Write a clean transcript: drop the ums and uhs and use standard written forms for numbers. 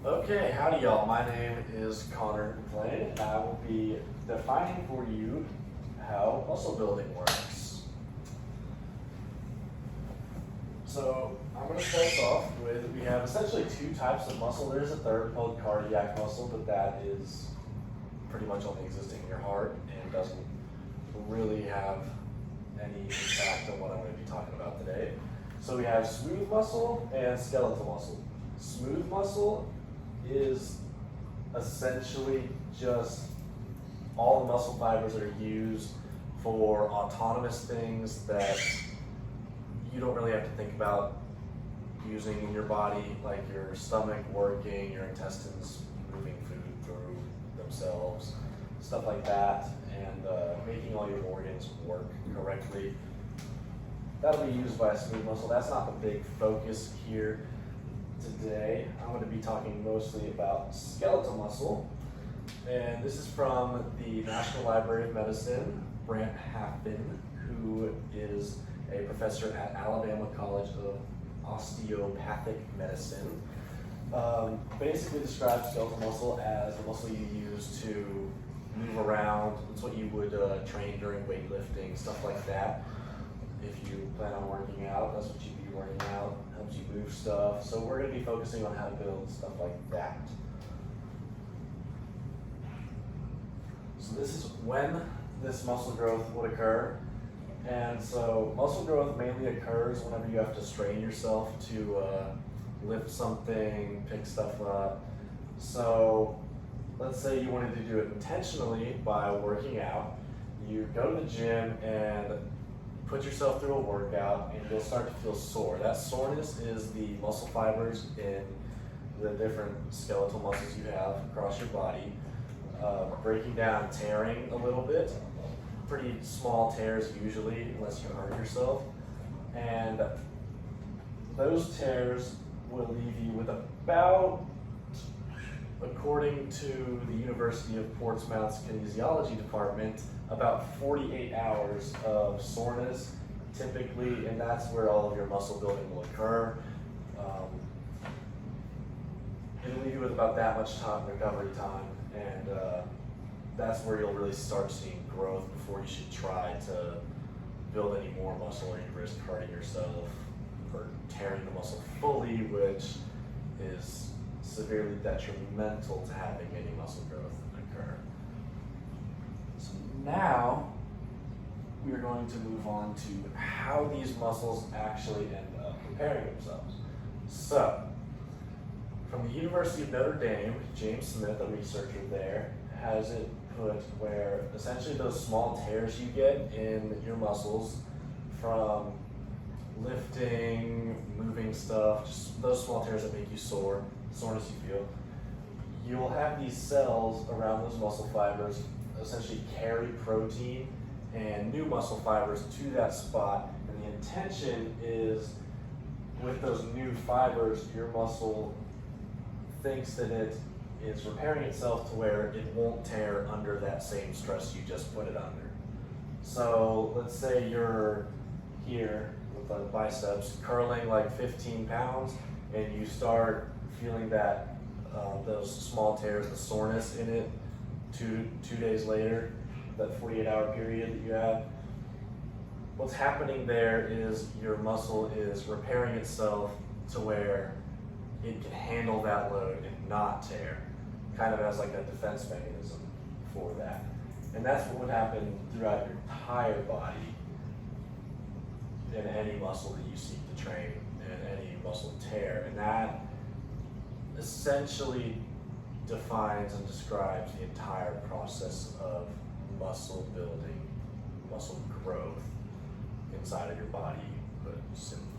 Okay, howdy y'all. My name is Connor McLean, and I will be defining for you how muscle building works. So I'm going to start us off with, we have essentially two types of muscle. There's a third called cardiac muscle, but that is pretty much only existing in your heart and doesn't really have any impact on what I'm going to be talking about today. So we have smooth muscle and skeletal muscle. Smooth muscle is essentially just all the muscle fibers that are used for autonomous things that you don't really have to think about using in your body, like your stomach working, your intestines moving food through themselves, stuff like that, and making all your organs work correctly. That'll be used by a smooth muscle. That's not the big focus here today. I'm going to be talking mostly about skeletal muscle, and this is from the National Library of Medicine, Brant Halpin, who is a professor at Alabama College of Osteopathic Medicine. Basically describes skeletal muscle as the muscle you use to move around. It's what you would train during weightlifting, stuff like that. If you plan on working out, that's what you'd be working out. Helps you move stuff. So we're going to be focusing on how to build stuff like that. So this is when this muscle growth would occur. And so muscle growth mainly occurs whenever you have to strain yourself to lift something, pick stuff up. So let's say you wanted to do it intentionally by working out. You go to the gym and put yourself through a workout, and you'll start to feel sore. That soreness is the muscle fibers in the different skeletal muscles you have across your body breaking down, tearing a little bit. Pretty small tears usually, unless you hurt yourself. And those tears will leave you with about, according to the University of Portsmouth's kinesiology department, about 48 hours of soreness typically, and that's where all of your muscle building will occur. It'll leave you with about that much time, recovery time, and that's where you'll really start seeing growth before you should try to build any more muscle, or you risk hurting yourself or tearing the muscle fully, which is severely detrimental to having any muscle growth occur. So now we are going to move on to how these muscles actually end up repairing themselves. So, from the University of Notre Dame, James Smith, a researcher there, has it put where essentially those small tears you get in your muscles from lifting, moving stuff, just those small tears that make you sore, soreness you feel, you'll have these cells around those muscle fibers essentially carry protein and new muscle fibers to that spot, and the intention is with those new fibers, your muscle thinks that it is repairing itself to where it won't tear under that same stress you just put it under. So let's say you're here with the biceps curling like 15 pounds, and you start feeling that those small tears, the soreness in it, two days later, that 48-hour period that you have. What's happening there is your muscle is repairing itself to where it can handle that load and not tear, kind of as like a defense mechanism for that. And that's what would happen throughout your entire body in any muscle that you seek to train, and any muscle tear. And that essentially defines and describes the entire process of muscle building, muscle growth inside of your body, put simply.